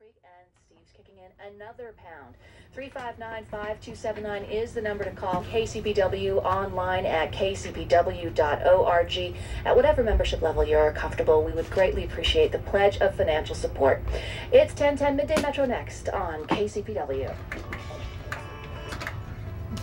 Creek, and Steve's kicking in another pound. 359-5279 is the number to call. KCPW online at kcpw.org. At whatever membership level you're comfortable, we would greatly appreciate the pledge of financial support. It's 1010 Midday Metro next on KCPW.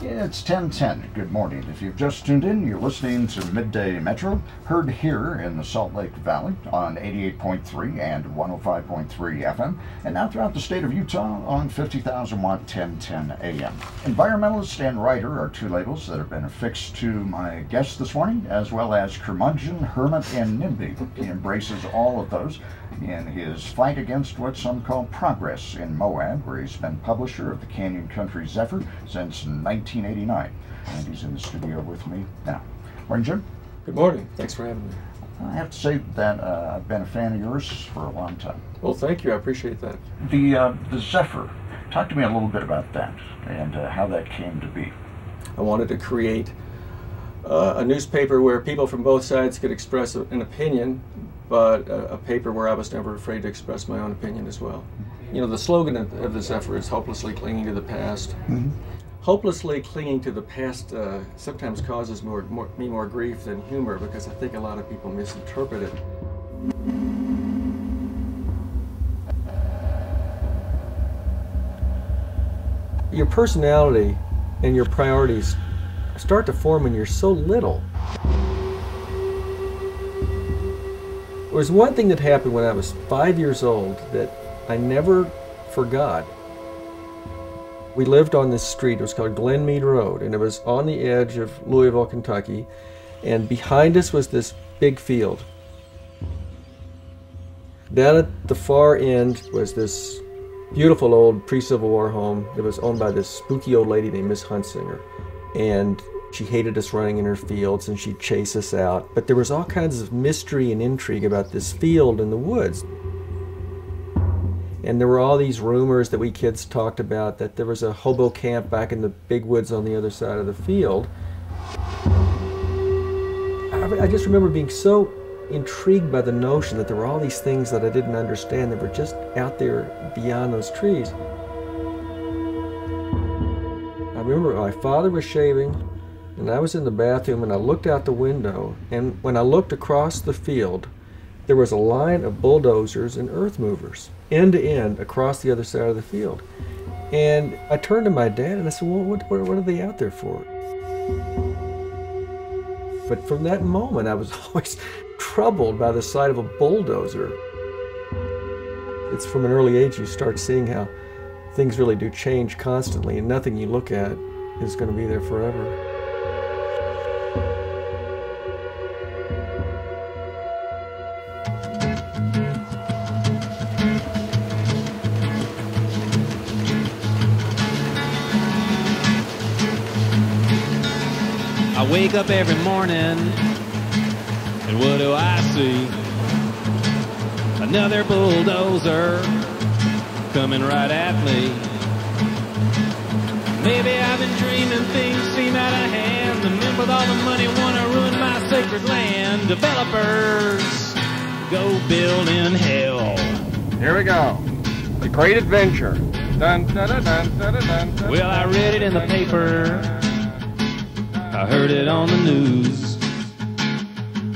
It's 10:10. Good morning. If you've just tuned in, you're listening to Midday Metro, heard here in the Salt Lake Valley on 88.3 and 105.3 FM, and now throughout the state of Utah on 50,000 watt 1010 AM. Environmentalist and writer are two labels that have been affixed to my guests this morning, as well as curmudgeon, hermit, and NIMBY. He embraces all of those in his fight against what some call progress in Moab, where he's been publisher of the Canyon Country Zephyr since 1989. And he's in the studio with me now. Morning, Jim. Good morning. Thanks for having me. I have to say that I've been a fan of yours for a long time. Well, thank you. I appreciate that. The Zephyr, talk to me a little bit about that and how that came to be. I wanted to create a newspaper where people from both sides could express an opinion, but a paper where I was never afraid to express my own opinion as well. You know, the slogan of the Zephyr is hopelessly clinging to the past. Mm-hmm. Hopelessly clinging to the past sometimes causes me more grief than humor, because I think a lot of people misinterpret it. Your personality and your priorities start to form when you're so little. There was one thing that happened when I was 5 years old that I never forgot. We lived on this street. It was called Glenmead Road, and it was on the edge of Louisville, Kentucky, and behind us was this big field. Down at the far end was this beautiful old pre-Civil War home that was owned by this spooky old lady named Miss Hunsinger, and she hated us running in her fields, and she'd chase us out. But there was all kinds of mystery and intrigue about this field in the woods. And there were all these rumors that we kids talked about, that there was a hobo camp back in the big woods on the other side of the field. I just remember being so intrigued by the notion that there were all these things that I didn't understand that were just out there beyond those trees. I remember my father was shaving, and I was in the bathroom, and I looked out the window, and when I looked across the field, there was a line of bulldozers and earth movers, end to end, across the other side of the field. And I turned to my dad and I said, well, what are they out there for? But from that moment, I was always troubled by the sight of a bulldozer. It's from an early age you start seeing how things really do change constantly, and nothing you look at is going to be there forever. I wake up every morning, and what do I see? Another bulldozer coming right at me. Maybe I've been dreaming things seem out of hand. The men with all the money want to ruin my sacred land. Developers go build in hell. Here we go. The Great Adventure. Dun, dun, dun, dun, dun, dun, dun, well, I read it in the paper. I heard it on the news.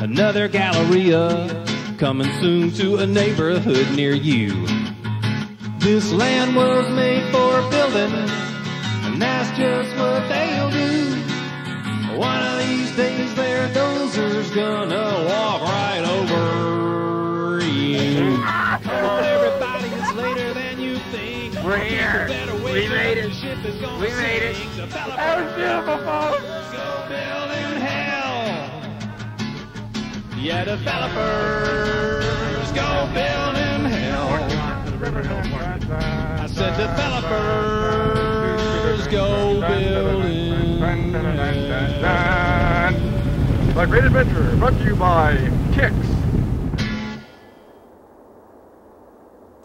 Another Galleria coming soon to a neighborhood near you. This land was made for building, and that's just what they'll do. One of these days their dozer's gonna walk right over you. Come on everybody, it's later than you think. We're here. We made it. We made it. That was beautiful, folks. Go build in hell. Yeah, developers go build in hell. I said developers go build in hell. The Great Adventure, brought to you by Kicks.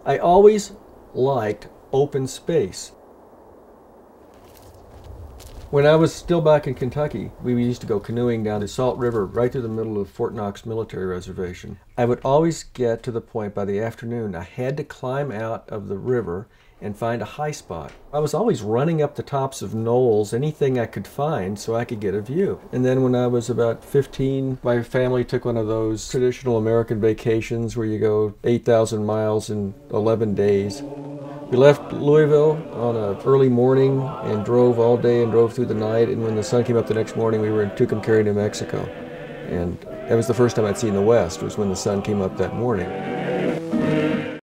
I always liked open space. When I was still back in Kentucky, we used to go canoeing down the Salt River right through the middle of Fort Knox Military Reservation. I would always get to the point by the afternoon I had to climb out of the river and find a high spot. I was always running up the tops of knolls, anything I could find so I could get a view. And then when I was about 15, my family took one of those traditional American vacations where you go 8,000 miles in 11 days. We left Louisville on an early morning and drove all day and drove through the night, and when the sun came up the next morning we were in Tucumcari, New Mexico. And that was the first time I'd seen the West, was when the sun came up that morning.